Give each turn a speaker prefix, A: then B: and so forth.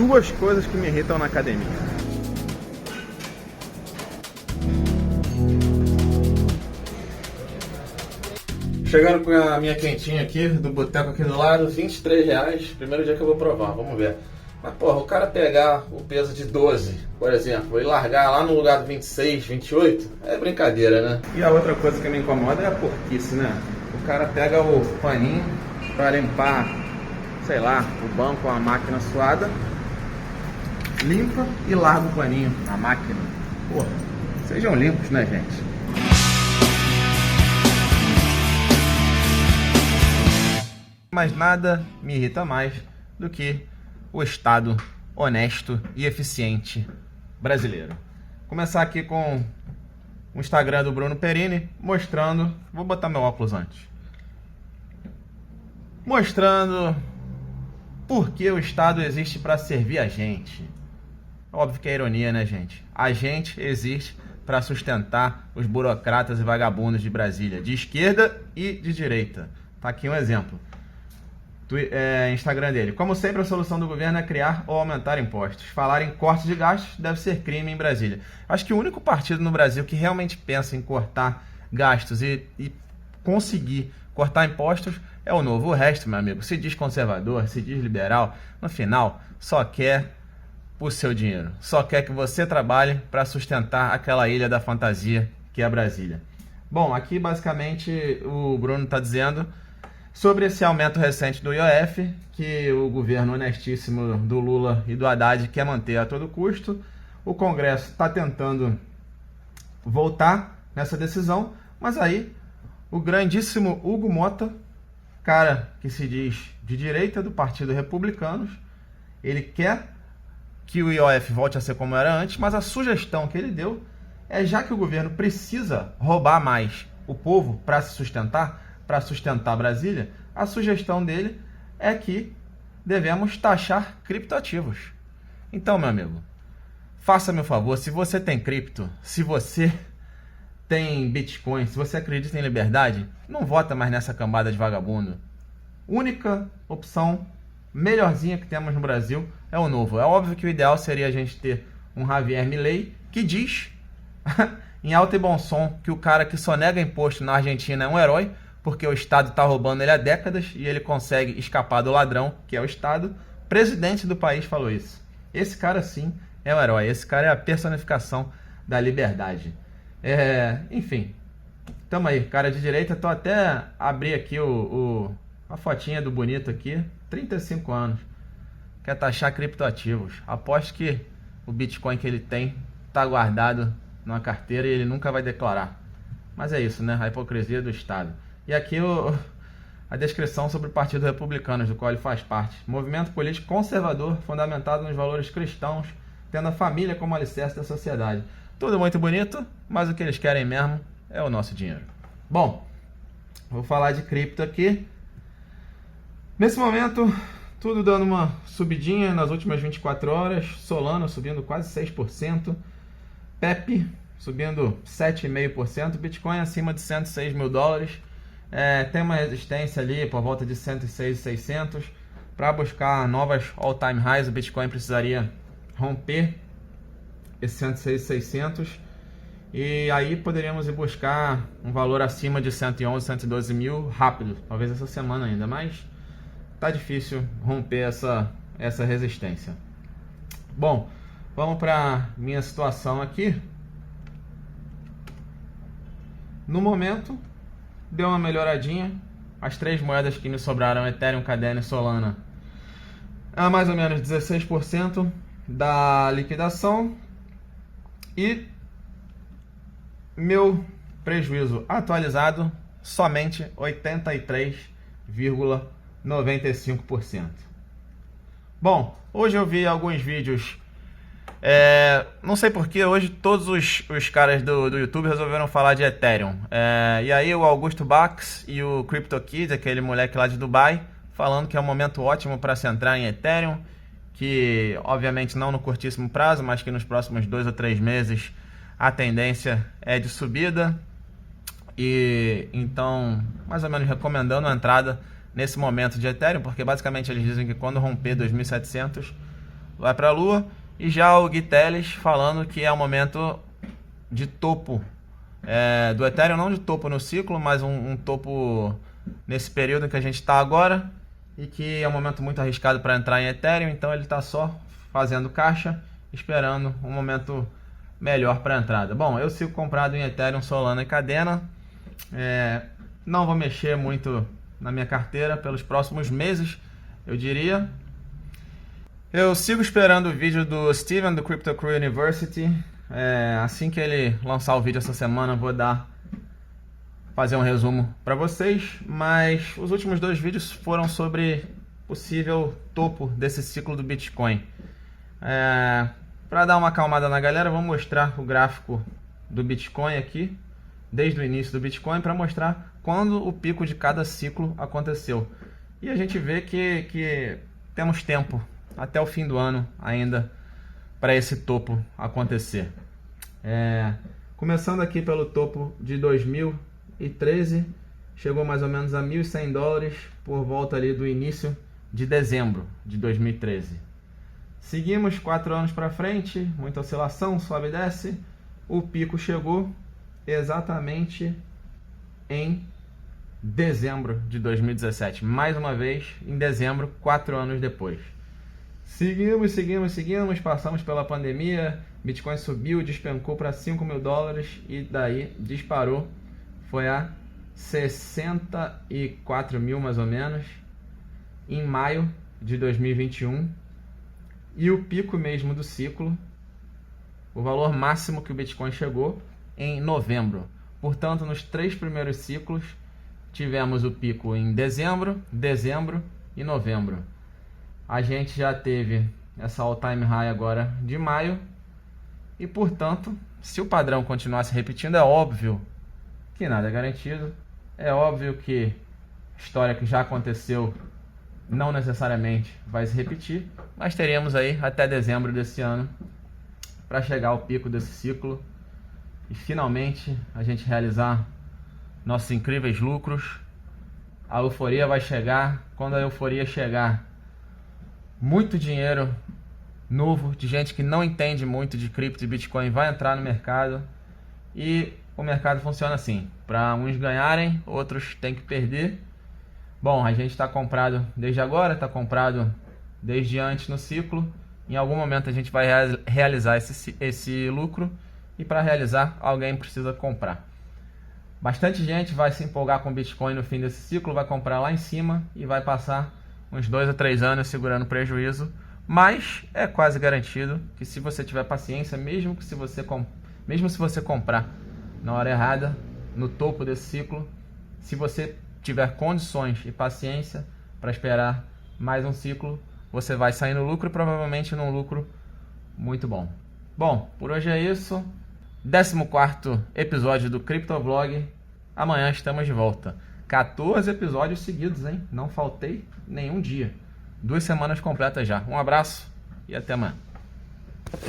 A: duas coisas que me irritam na academia. Chegando com a minha quentinha aqui, do boteco aqui do lado, R$23. Primeiro dia que eu vou provar, vamos ver. Mas porra, o cara pegar o peso de 12, por exemplo, e largar lá no lugar do 26, 28, é brincadeira, né? E a outra coisa que me incomoda é a porquice, né? O cara pega o paninho pra limpar, sei lá, o banco ou a máquina suada, limpa e larga o paninho na máquina. Porra, sejam limpos, né, gente? Mas nada me irrita mais do que o Estado honesto e eficiente brasileiro. Começar aqui com o Instagram do Bruno Perini, mostrando... Vou botar meu óculos antes. Mostrando por que o Estado existe para servir a gente. Óbvio que é ironia, né, gente? A gente existe para sustentar os burocratas e vagabundos de Brasília, de esquerda e de direita. Tá aqui um exemplo. Instagram dele. Como sempre, a solução do governo é criar ou aumentar impostos. Falar em corte de gastos deve ser crime em Brasília. Acho que o único partido no Brasil que realmente pensa em cortar gastos e conseguir cortar impostos é o Novo. O resto, meu amigo, se diz conservador, se diz liberal, no final só quer o seu dinheiro. Só quer que você trabalhe para sustentar aquela ilha da fantasia que é Brasília. Bom, aqui basicamente o Bruno está dizendo sobre esse aumento recente do IOF, que o governo honestíssimo do Lula e do Haddad quer manter a todo custo. O Congresso está tentando voltar nessa decisão, mas aí o grandíssimo Hugo Mota, cara que se diz de direita do Partido Republicanos, ele quer que o IOF volte a ser como era antes, mas a sugestão que ele deu é, já que o governo precisa roubar mais o povo para se sustentar, para sustentar Brasília, a sugestão dele é que devemos taxar criptoativos. Então, meu amigo, faça-me um favor, se você tem cripto, se você tem Bitcoin, se você acredita em liberdade, não vota mais nessa cambada de vagabundo. Única opção melhorzinha que temos no Brasil é o Novo. É óbvio que o ideal seria a gente ter um Javier Milei que diz, em alto e bom som, que o cara que só nega imposto na Argentina é um herói, porque o Estado está roubando ele há décadas e ele consegue escapar do ladrão, que é o Estado. O presidente do país falou isso. Esse cara sim é um herói, esse cara é a personificação da liberdade. Enfim, tamo aí, cara de direita. Tô até abrir aqui a fotinha do bonito aqui, 35 anos, quer taxar criptoativos. Aposto que o Bitcoin que ele tem tá guardado numa carteira e ele nunca vai declarar. Mas é isso, né? A hipocrisia do Estado. E aqui a descrição sobre o Partido Republicano, do qual ele faz parte. Movimento político conservador, fundamentado nos valores cristãos, tendo a família como alicerce da sociedade. Tudo muito bonito, mas o que eles querem mesmo é o nosso dinheiro. Bom, vou falar de cripto aqui. Nesse momento, tudo dando uma subidinha nas últimas 24 horas. Solana subindo quase 6%. Pepe subindo 7,5%. Bitcoin acima de 106 mil dólares. Tem uma resistência ali por volta de 106.600. Para buscar novas all-time highs, o Bitcoin precisaria romper esse 106.600. E aí poderíamos ir buscar um valor acima de 111, 112 mil rápido. Talvez essa semana ainda, mas tá difícil romper essa resistência. Bom, vamos para minha situação aqui. No momento, deu uma melhoradinha. As três moedas que me sobraram, Ethereum, Cardano e Solana, é mais ou menos 16% da liquidação. E meu prejuízo atualizado, somente 83,95%. Bom, hoje eu vi alguns vídeos. Não sei porque hoje todos os caras do YouTube resolveram falar de Ethereum. E aí o Augusto Bax e o CryptoKid, aquele moleque lá de Dubai, falando que é um momento ótimo para se entrar em Ethereum, que obviamente não no curtíssimo prazo, mas que nos próximos 2 ou 3 meses a tendência é de subida. E então, mais ou menos recomendando a entrada nesse momento de Ethereum, porque basicamente eles dizem que quando romper 2.700, vai para a Lua. E já o Gui Telles falando que é o momento de topo do Ethereum, não de topo no ciclo, mas um topo nesse período que a gente está agora, e que é um momento muito arriscado para entrar em Ethereum, então ele está só fazendo caixa, esperando um momento melhor para a entrada. Bom, eu sigo comprado em Ethereum, Solana e Cadena. Não vou mexer muito na minha carteira pelos próximos meses, eu diria. Eu sigo esperando o vídeo do Steven, do Crypto Crew University. Assim que ele lançar o vídeo essa semana, eu vou fazer um resumo para vocês. Mas os últimos 2 vídeos foram sobre possível topo desse ciclo do Bitcoin. Para dar uma acalmada na galera, vamos mostrar o gráfico do Bitcoin aqui, desde o início do Bitcoin, para mostrar quando o pico de cada ciclo aconteceu. E a gente vê que temos tempo até o fim do ano ainda para esse topo acontecer. Começando aqui pelo topo de 2013, chegou mais ou menos a $1.100 por volta ali do início de dezembro de 2013. Seguimos 4 anos para frente, muita oscilação, sobe e desce. O pico chegou exatamente em dezembro de 2017, mais uma vez em dezembro, 4 anos depois. Seguimos, passamos pela pandemia, Bitcoin subiu, despencou para $5.000 e daí disparou, foi a 64 mil mais ou menos, em maio de 2021, e o pico mesmo do ciclo, o valor máximo que o Bitcoin chegou, em novembro. Portanto, nos 3 primeiros ciclos, tivemos o pico em dezembro e novembro. A gente já teve essa all-time high agora de maio. E, portanto, se o padrão continuar se repetindo, é óbvio que nada é garantido. É óbvio que história que já aconteceu não necessariamente vai se repetir. Mas teremos aí até dezembro desse ano para chegar ao pico desse ciclo. E, finalmente, a gente realizar nossos incríveis lucros. A euforia vai chegar. Quando a euforia chegar, muito dinheiro novo de gente que não entende muito de cripto e Bitcoin vai entrar no mercado. E o mercado funciona assim: para uns ganharem, outros têm que perder. Bom, a gente está comprado desde agora, está comprado desde antes no ciclo. Em algum momento a gente vai realizar esse lucro, e para realizar, alguém precisa comprar. Bastante gente vai se empolgar com Bitcoin no fim desse ciclo, vai comprar lá em cima e vai passar uns 2 a 3 anos segurando prejuízo, mas é quase garantido que, se você tiver paciência, mesmo se você comprar na hora errada, no topo desse ciclo, se você tiver condições e paciência para esperar mais um ciclo, você vai sair no lucro, provavelmente num lucro muito bom. Bom, por hoje é isso. 14º episódio do Criptovlog. Amanhã estamos de volta. 14 episódios seguidos, hein? Não faltei nenhum dia. 2 semanas completas já. Um abraço e até amanhã.